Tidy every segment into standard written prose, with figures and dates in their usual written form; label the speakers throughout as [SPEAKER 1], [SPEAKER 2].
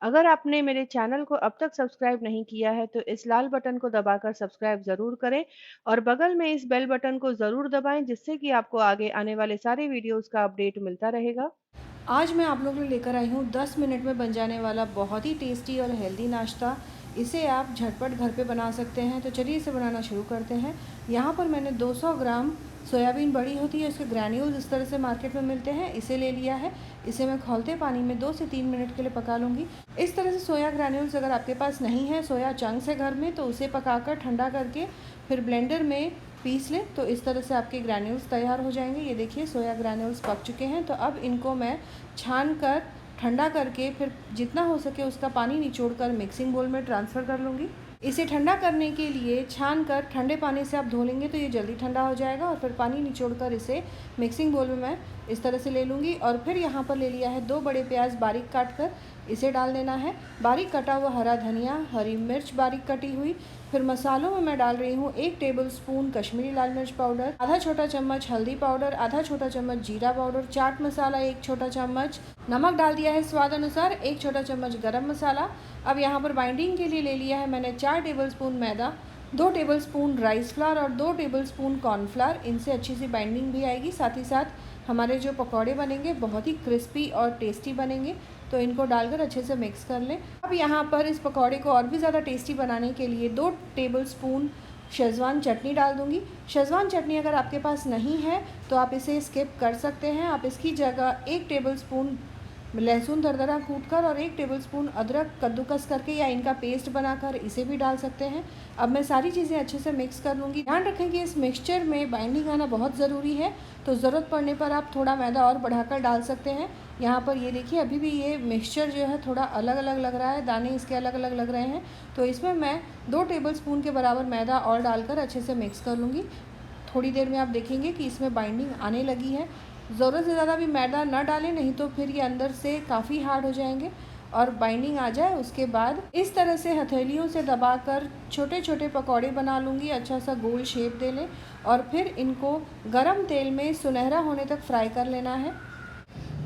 [SPEAKER 1] अगर आपने मेरे चैनल को अब तक सब्सक्राइब नहीं किया है तो इस लाल बटन को दबाकर सब्सक्राइब ज़रूर करें और बगल में इस बेल बटन को ज़रूर दबाएं जिससे कि आपको आगे आने वाले सारे वीडियोस का अपडेट मिलता रहेगा।
[SPEAKER 2] आज मैं आप लोगों के लिए लेकर आई हूँ 10 मिनट में बन जाने वाला बहुत ही टेस्टी और हेल्दी नाश्ता। इसे आप झटपट घर पे बना सकते हैं। तो चलिए इसे बनाना शुरू करते हैं। यहाँ पर मैंने 200 ग्राम सोयाबीन बड़ी होती है, उसके ग्रैन्यूल्स इस तरह से मार्केट में मिलते हैं, इसे ले लिया है। इसे मैं खौलते पानी में 2 से 3 मिनट के लिए पका लूँगी। इस तरह से सोया ग्रैन्यूल्स अगर आपके पास नहीं है, सोया चंक्स है घर में, तो उसे पकाकर ठंडा करके फिर ब्लेंडर में पीस लें तो इस तरह से आपके ग्रैन्यूल्स तैयार हो जाएंगे। ये देखिए सोया ग्रैन्यूल्स पक चुके हैं। तो अब इनको मैं छान कर ठंडा करके फिर जितना हो सके उसका पानी निचोड़कर मिक्सिंग बोल में ट्रांसफ़र कर लूँगी। इसे ठंडा करने के लिए छान कर ठंडे पानी से आप धो लेंगे तो ये जल्दी ठंडा हो जाएगा। और फिर पानी निचोड़कर इसे मिक्सिंग बोल में मैं इस तरह से ले लूँगी। और फिर यहाँ पर ले लिया है 2 बड़े प्याज बारीक काट कर, इसे डाल देना है। बारीक कटा हुआ हरा धनिया, हरी मिर्च बारीक कटी हुई। फिर मसालों में मैं डाल रही हूँ 1 टेबलस्पून कश्मीरी लाल मिर्च पाउडर, आधा छोटा चम्मच हल्दी पाउडर, आधा छोटा चम्मच जीरा पाउडर, चाट मसाला 1 छोटा चम्मच, नमक डाल दिया है स्वाद अनुसार, 1 छोटा चम्मच गरम मसाला। अब यहाँ पर बाइंडिंग के लिए ले लिया है मैंने 4 टेबलस्पून मैदा, 2 टेबलस्पून राइस फ्लावर और 2 टेबलस्पून कॉर्नफ्लावर। इनसे अच्छी सी बाइंडिंग भी आएगी। साथ ही साथ हमारे जो पकौड़े बनेंगे बहुत ही क्रिस्पी और टेस्टी बनेंगे। तो इनको डालकर अच्छे से मिक्स कर लें। अब यहाँ पर इस पकौड़े को और भी ज़्यादा टेस्टी बनाने के लिए 2 टेबलस्पून शेज़वान चटनी डाल दूँगी। शेज़वान चटनी अगर आपके पास नहीं है तो आप इसे स्किप कर सकते हैं। आप इसकी जगह 1 टेबलस्पून लहसुन दरदरा कूटकर और 1 टेबलस्पून अदरक कद्दूकस करके या इनका पेस्ट बनाकर इसे भी डाल सकते हैं। अब मैं सारी चीज़ें अच्छे से मिक्स कर लूँगी। ध्यान रखें कि इस मिक्सचर में बाइंडिंग आना बहुत ज़रूरी है, तो ज़रूरत पड़ने पर आप थोड़ा मैदा और बढ़ाकर डाल सकते हैं। यहाँ पर ये देखिए अभी भी ये मिक्सचर जो है थोड़ा अलग अलग लग रहा है, दाने इसके अलग अलग लग रहे हैं। तो इसमें मैं 2 टेबलस्पून के बराबर मैदा और डालकर अच्छे से मिक्स कर लूँगी। थोड़ी देर में आप देखेंगे कि इसमें बाइंडिंग आने लगी है। ज़रूरत से ज़्यादा भी मैदा ना डालें, नहीं तो फिर ये अंदर से काफ़ी हार्ड हो जाएंगे। और बाइंडिंग आ जाए उसके बाद इस तरह से हथेलियों से दबाकर छोटे छोटे पकौड़े बना लूँगी। अच्छा सा गोल शेप दे लें और फिर इनको गरम तेल में सुनहरा होने तक फ्राई कर लेना है।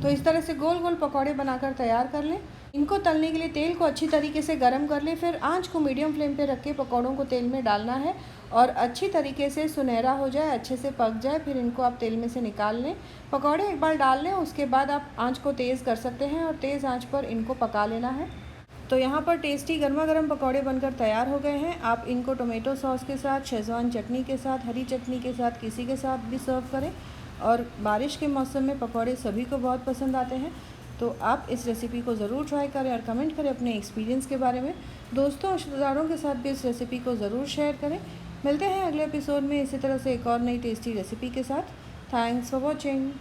[SPEAKER 2] तो इस तरह से गोल गोल पकौड़े बनाकर तैयार कर लें। इनको तलने के लिए तेल को अच्छी तरीके से गर्म कर लें, फिर आंच को मीडियम फ्लेम पे रख के पकौड़ों को तेल में डालना है और अच्छी तरीके से सुनहरा हो जाए, अच्छे से पक जाए, फिर इनको आप तेल में से निकाल लें। पकौड़े एक बार डाल लें, उसके बाद आप आंच को तेज़ कर सकते हैं और तेज़ आंच पर इनको पका लेना है। तो यहाँ पर टेस्टी गर्मा गर्म पकौड़े बनकर तैयार हो गए हैं। आप इनको टोमेटो सॉस के साथ, शेज़वान चटनी के साथ, हरी चटनी के साथ, किसी के साथ भी सर्व करें। और बारिश के मौसम में पकौड़े सभी को बहुत पसंद आते हैं। तो आप इस रेसिपी को ज़रूर ट्राई करें और कमेंट करें अपने एक्सपीरियंस के बारे में। दोस्तों और रिश्तेदारों के साथ भी इस रेसिपी को ज़रूर शेयर करें। मिलते हैं अगले एपिसोड में इसी तरह से एक और नई टेस्टी रेसिपी के साथ। Thanks for watching.